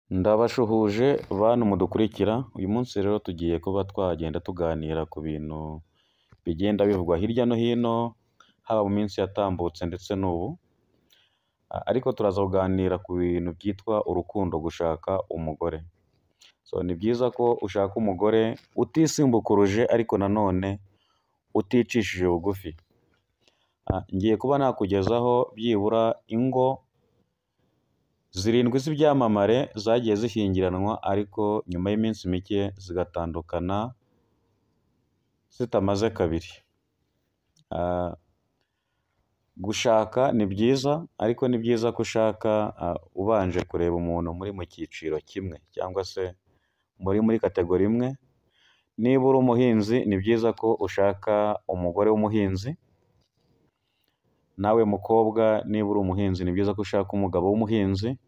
Ndabashuhuje bantu mudukurikira, uyu munsi rero tugiye kuba twagenda tuganira ku bintu bigenda bivugwa hirya no hino, haba mu minsi yatambutse ndetse n'ubu, ariko turaza kuganira ku bintu byitwa urukundo, gushaka umugore. Ni byiza ko ushaka umugore utisimbukuruje ariko nanone uticishije bugufi. Ngiye kuba nakugezaho byibura ingo zirindwi z'ibyamamare zagiye zishyingiranwa ariko nyuma y'iminsi mike zigatandukana zitamaze kabiri. Gushaka ni byiza ariko ni byiza ko ushaka ubanje kureba umuntu muri mu cyiciro kimwe cyangwa se muri kategori imwe. Niba uri umuhinzi ni byiza ko ushaka umugore w'umuhinzi, nawe mukobwa niba uri umuhinzi ni byiza ko ushaka umugabo w'umuhinzi,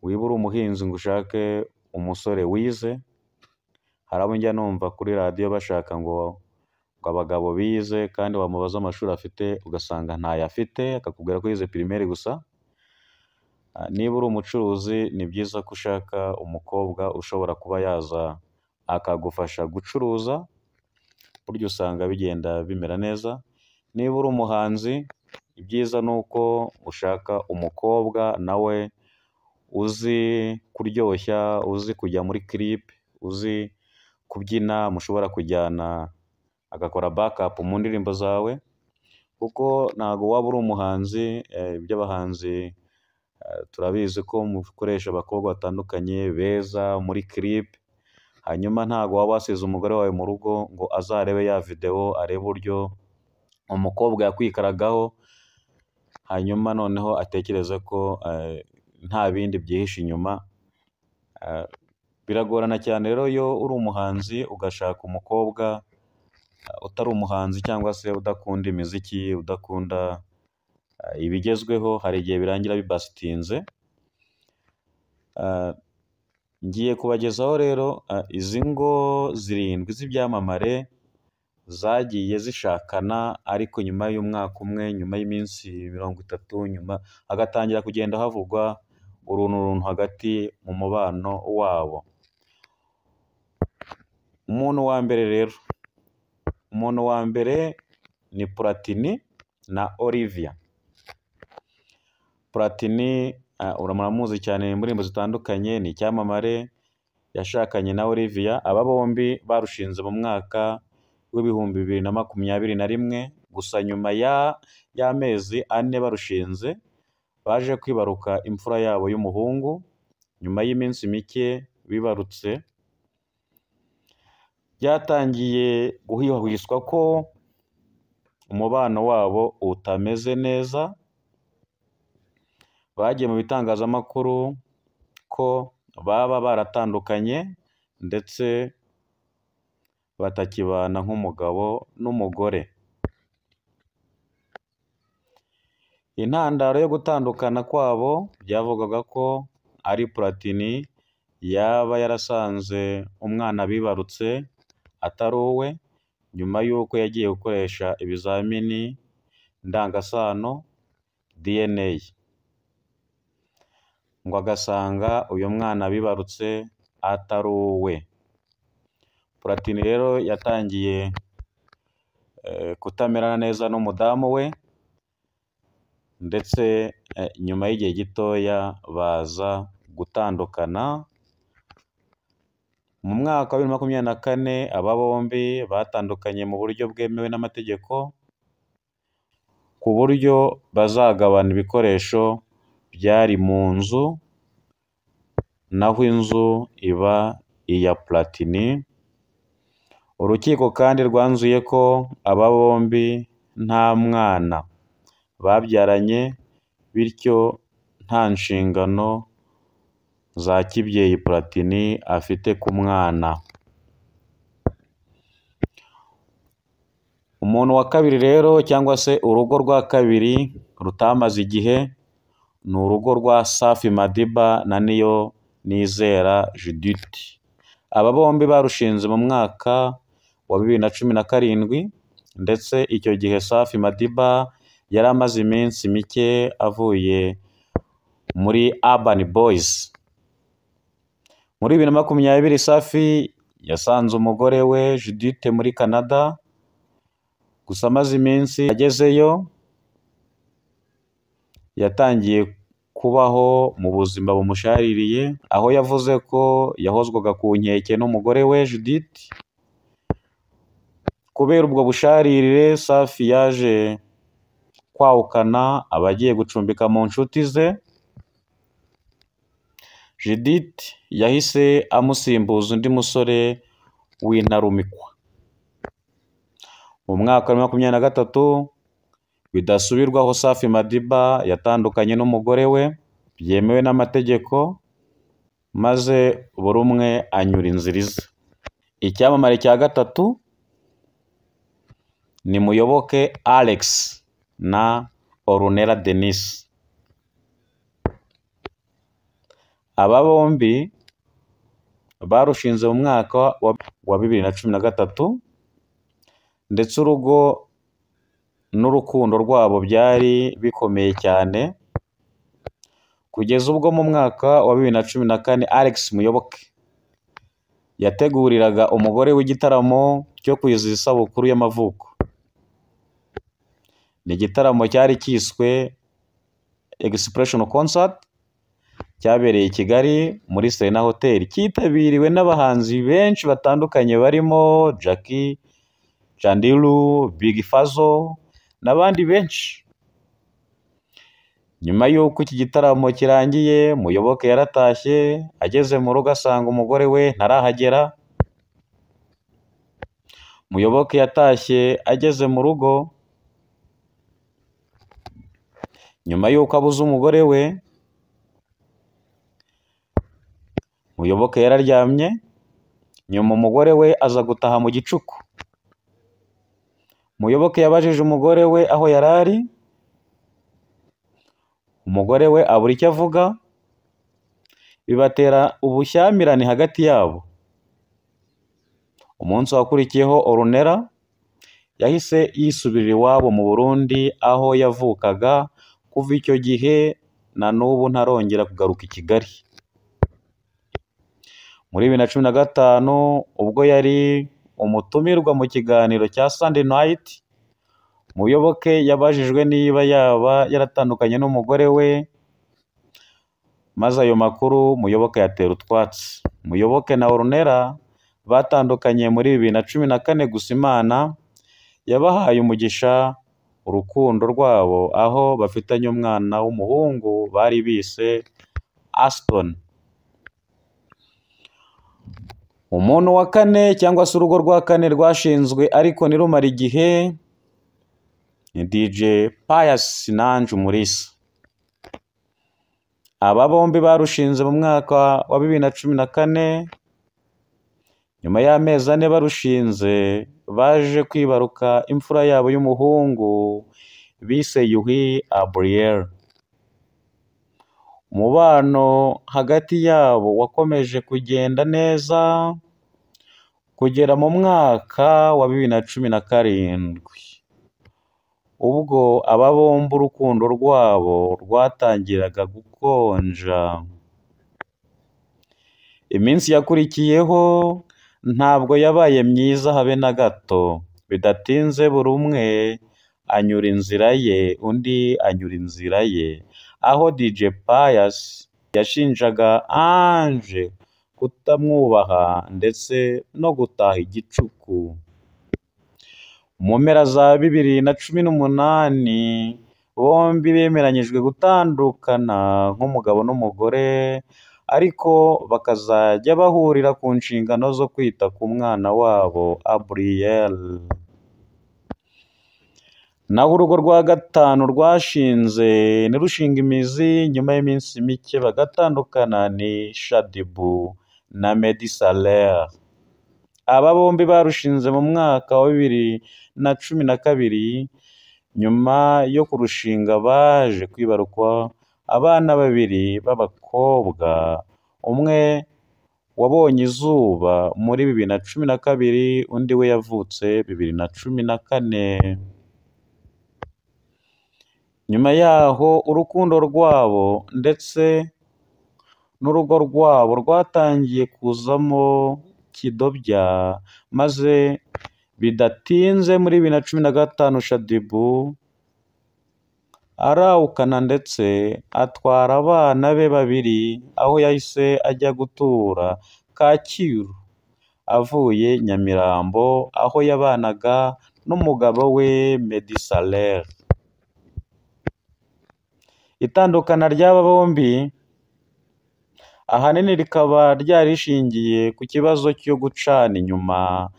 wiba uri umuhinzi ngo ushake umusore wize. Hari abo njya numva kuri radiyo bashaka ngo abagabo bize kandi wamubaza amashuri afite ugasanga ntayo afite, akakubwira ko yize pirimeri gusa. Niba uri umucuruzi ni byiza ko ushaka umukobwa ushobora kuba yaza akagufasha gucuruza, burya usanga bigenda bimera neza. Niba uri umuhanzi ibyiza ni uko ushaka umukobwa nawe uzi kuryoshya, uzi kujya muri kiripe, uzi kubyina, mushobora kujyana agakora bakapu mu ndirimbo zawe, kuko ntabwo waba uri umuhanzi. Iby'abahanzi turabizi ko mukoresha abakobwa batandukanye beza muri kiripe, hanyuma ntabwo waba wasize umugore wawe mu rugo ngo azarebe ya videwo, arebe uburyo umukobwa yakwikaragaho, hanyuma noneho atekereza ko nta bindi byihishe inyuma. Biragorana cyane rero iyo uri umuhanzi ugashaka umukobwa utari umuhanzi cyangwa se udakunda imiziki, udakunda ibigezweho, hari igihe birangira bibasitinze. Ngiye kubagezaho rero izi ngo zirindwi z'ibyamamare zagiye zishakana ariko nyuma y'umwaka umwe, nyuma y'iminsi 30, nyuma hagatangira kugenda havugwa uruntu hagati mu mubano wabo. Umuntu wa mbere ni Platini na Olivia. Platini muramuzi cyane mu ndirimbo zitandukanye, ni icyamamare. Yashakanye na Olivia, aba bombi barushinze mu mwaka w'ibihumbi 2021, gusa nyuma y'amezi 4 barushinze baje kwibaruka imfura yabo y'umuhungu. Nyuma y'iminsi mike bibarutse, byatangiye guhwihwiswa ko umubano wabo utameze neza. Bagiye mu bitangazamakuru ko baba baratandukanye ndetse batakibana nk'umugabo n'umugore. Intandaro yo gutandukana kwabo byavugaga ko ari Platini yaba yarasanze umwana bibarutse atari uwe, nyuma y'uko yagiye gukoresha ibizamini ndangasano DNA, ngo agasanga uyu mwana bibarutse atari uwe. Platini rero yatangiye kutamerana neza n'umudamu we, ndetse nyuma y'igihe gitoya baza gutandukana. Mu mwaka wa 2024 aba bombi batandukanye mu buryo bwemewe n'amategeko, ku buryo bazagabana ibikoresho byari mu nzu, naho inzu iba iya Platini. Urukiko kandi rwanzuye ko aba bombi nta mwana babyaranye, bityo nta nshingano za kibyeyi Platini afite ku mwana. Umuntu wa kabiri rero cyangwa se urugo rwa kabiri rutamaze igihe ni urugo rwa Safi Madiba na Niyonizera Judith. Aba bombi barushinze mu mwaka wa 2017, ndetse icyo gihe Safi Madiba yari amaze iminsi mike avuye muri Urban Boys. Muri 2020 Safi yasanze umugore we Judith muri Canada, gusa amaze iminsi agezeyo yatangiye kubaho mu buzima bumushaririye, aho yavuze ko yahozwaga ku nkeke n'umugore we Judith. Kubera ubwo busharirire Safi yaje kwahukana abagiye gucumbika mu nshuti ze. Judith yahise amusimbuza undi musore w'intarumikwa. Mu mwaka wa 2023 bidasubirwaho Safi Madiba yatandukanye n'umugore we byemewe n'amategeko, maze buri umwe anyura inzira ize. Icyamamare cya gatatu ni Muyoboke Alex na Orunera Denise. Aba bombi barushinze mu mwaka wa 2013, ndetse urugo n'urukundo rwabo byari bikomeye cyane, kugeza ubwo mu mwaka wa 2014 Alex Muyoboke yateguriraga umugore w'igitaramo cyo kwizihiza isabukuru y'amavuko. Ni igitaramo cyari cyiswe Expression Concert, cyabereye i Kigali muri Serena Hotel, cyitabiriwe n'abahanzi benshi batandukanye barimo Jackie Chandiru, Big Fazzo n'abandi benshi. Nyuma y'uko iki gitaramo kirangiye, Muyoboke yaratashye, ageze mu rugo asanga umugore we ntarahagera. Muyoboke yatashye ageze mu rugo nyuma y'uko abuze umugore we. Muyoboke yararyamye, nyuma umugore we aza gutaha mu gicuku. Muyoboke yabajije umugore we aho yari ari, umugore we abura icyo avuga, bibatera ubushyamirane hagati yabo. Umunsi wakurikiyeho Orunera yahise yisubirira iwabo mu Burundi aho yavukaga. Kuva icyo gihe na n'ubu ntarongera kugaruka i Kigali. Muri 2015 ubwo yari umutumirwa mu kiganiro cya Sunday Night, Muyoboke yabajijwe niba yaba yaratandukanye n'umugore we, maze ayo makuru Muyoboke yatera utwatsi. Muyoboke na Orunera batandukanye muri 2014, gusa Imana yabahaye umugisha urukundo rwabo, aho bafitanye umwana w'umuhungu bari bise Aston. Umuntu wa kane cyangwa se urugo rwa kane rwashinzwe ariko ntirumara igihe ni DJ Pius na Ange Umulisa. Aba bombi barushinze mu mwaka wa 2014. Nyuma y'amezi 4 barushinze, baje kwibaruka imfura yabo y'umuhungu bise Yuhi Abriel. Umubano hagati yabo wakomeje kugenda neza kugera mu mwaka wa 2017, ubwo aba bombi urukundo rwabo rwatangiraga gukonja. Iminsi yakurikiyeho ntabwo yabaye myiza habe na gato. Bidatinze buri umwe anyura inzira ye, undi anyura inzira ye, aho DJ Pius yashinjaga Ange kutamwubaha ndetse no gutaha igicuku. Mu mpera za 2018 bombi bemeranyijwe gutandukana nk'umugabo n'umugore, ariko bakazajya bahurira ku nshingano zo kwita ku mwana wabo Abriel. Naho urugo rwa gatanu rwashinze nirushinga imizi nyuma y'iminsi mike bagatandukana ni Shadibu na Meddy Saleh. Aba bombi barushinze mu mwaka wa 2012. Nyuma yo kurushinga baje kwibarukwa abana 2 b'abakobwa, umwe wabonye izuba muri 2012, undi we yavutse 2014. Nyuma yaho urukundo rwabo ndetse n'urugo rwabo rwatangiye kuzamo kidobya, maze bidatinze muri 2015 Shaddy-Boo arawukana ndetse atwara abana be babiri aho yahise ajya gutura Kacyiru avuye Nyamirambo aho yabanaga n'umugabo we Meddy Saleh. Itandukana ry'aba bombi ahanini rikaba ryari rishingiye ku kibazo cyo gucana inyuma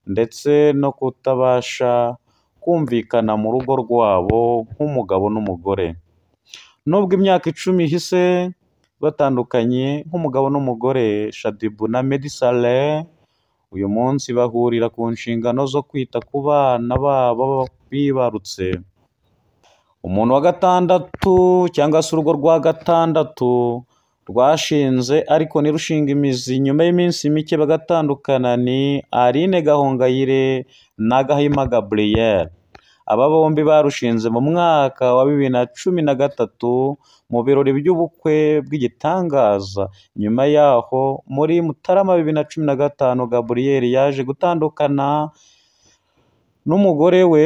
ndetse no kutabasha kumvikana mu rugo rwabo nk'umugabo n'umugore. Nubwo imyaka 10 ihise batandukanye nk'umugabo n'umugore, Shaddy-Boo na Meddy Saleh uyu munsi bahurira ku nshingano zo kwita ku bana babo bibarutse. Umuntu wa gatandatu cyangwa se urugo rwa gatandatu rwashinze ariko ntirushinga imizi nyuma y'iminsi mike bagatandukana ni Aline Gahongayire na Gahima Gabriel. Aba bombi barushinze mu mwaka wa 2013 mu birori by'ubukwe bw'igitangaza. Nyuma yaho muri Mutarama 2015 Gabriel yaje gutandukana n'umugore we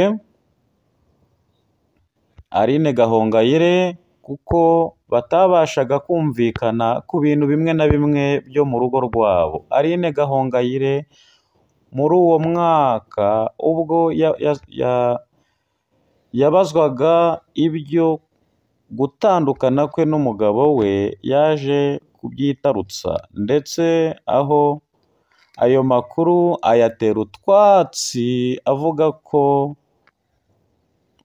Aline Gahongayire kuko batabashaga kumvikana ku bintu bimwe na bimwe byo mu rugo rwabo. Aline Gahongayire muri uwo mwaka ubwo yabazwaga ibyo gutandukana kwe n'umugabo we yaje kubyitarutsa, ndetse aho ayo makuru ayatera utwatsi avuga ko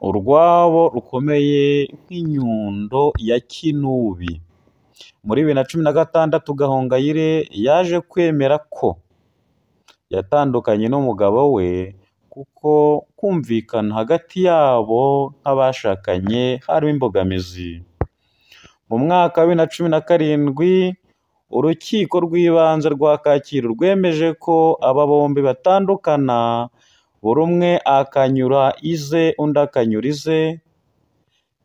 urwabo rukomeye nk'inyundo ya kinubi. Muri 2016 Gahongayire yaje kwemera ko yatandukanye n'umugabo we kuko kumvikana hagati yabo nk'abashakanye harimo imbogamizi. Mu mwaka wa 2017 urukiko rw'ibanze rwa Kacyiru rwemeje ko aba bombi batandukana, buri umwe akanyura ize undi akanyura ize,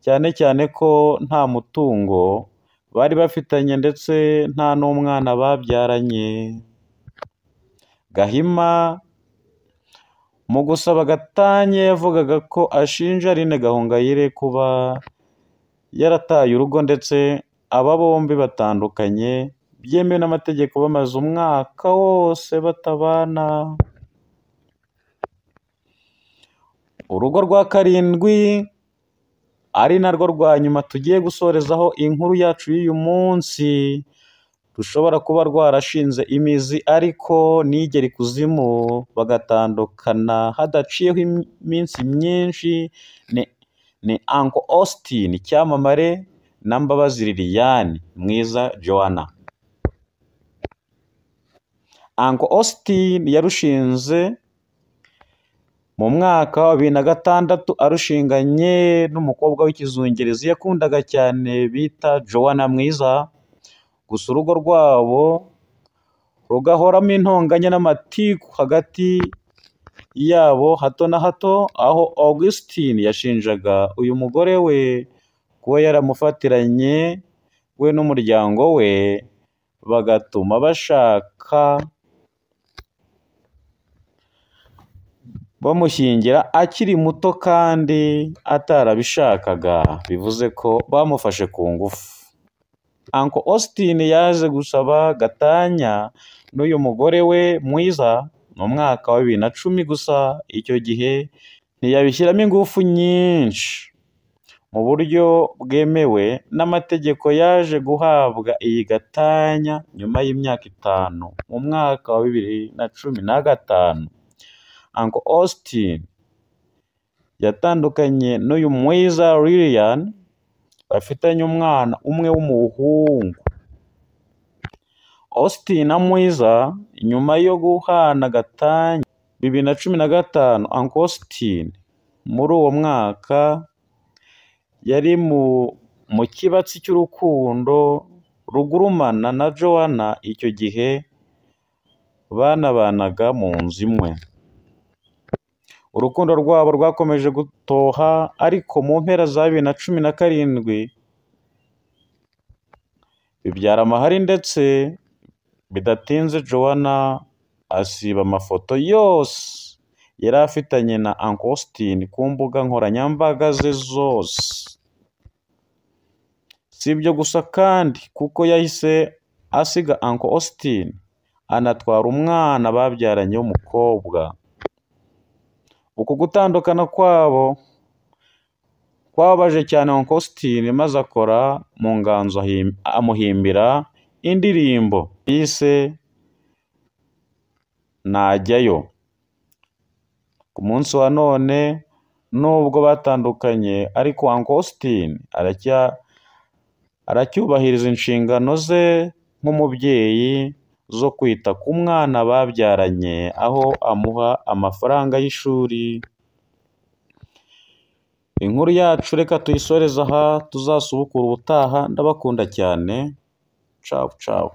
cyane cyane ko nta mutungo bari bafitanye ndetse nta n'umwana babyaranye. Gahima mu gusaba gatanya yavugaga ko ashinja Aline Gahongayire kuba yarataye urugo ndetse aba bombi batandukanye byemewe n'amategeko bamaze umwaka wose batabana. Urugo rwa karindwi ari narwo rwa nyuma tugiye gusorezaho inkuru yacu y'uyu munsi, rushobora kuba rwarashinze imizi ariko nigera ikuzimu bagatandukana hadaciyeho iminsi myinshi, ni Uncle Austin Cyamamare na Mbabazi Liliane Mwiza Joanna. Uncle Austin yarushinze mu mwaka wa 2006 arushinganye n'umukobwa w'ikizungerezi yakundaga cyane bita Joanna Mwiza. Gusa urugo rwabo rugahoramo intonganya n'amatiku hagati yabo hato na hato, aho Augustin yashinjaga uyu mugore we kuba yaramufatiranye we n'umuryango we bagatuma bashaka bamushyingira akiri muto kandi atarabishakaga, bivuze ko bamufashe ku ngufu. Uncle Austin yaje gusaba gatanya n'uyu mugore we Mwiza mu mwaka wa 2010, gusa icyo gihe ntiyabishyiramo ingufu nyinshi mu buryo bwemewe n'amategeko. Yaje guhabwa iyi gatanya nyuma y'imyaka 5 mu mwaka wa 2015. Uncle Austin yatandukanye n'uyu Mwiza Liliane bafitanye umwana umwe w'umuhungu. Austin na Mwiza nyuma yo guhana gatanya 2015, Uncle Austin muri uwo mwaka yari mu kibatsi cy'urukundo rugurumana na Joanna. Icyo gihe banabanaga mu nzu imwe. Urukundo rwabo rwakomeje gutoha, ariko mu mpera za 2017 bibyara amahari ndetse bidatinze Joanna asiba amafoto yose yari afitanye na Uncle Austin ku mbuga nkoranyambaga ze zose. Si ibyo gusa kandi kuko yahise asiga Uncle Austin anatwara umwana babyaranye w'umukobwa. Uku gutandukana kwabo kwababaje cyane Uncle Austin, maze akora mu nganzo amuhimbira indirimbo yise Najyayo. Ku munsi wa none nubwo batandukanye ariko Uncle Austin aracyubahiriza inshingano ze nk'umubyeyi zo kwita ku mwana babyaranye, aho amuha amafaranga y'ishuri. Inkuru yacu reka tuyisoreze aha, tuzasubukura ubutaha. Ndabakunda cyane. Ciao ciao.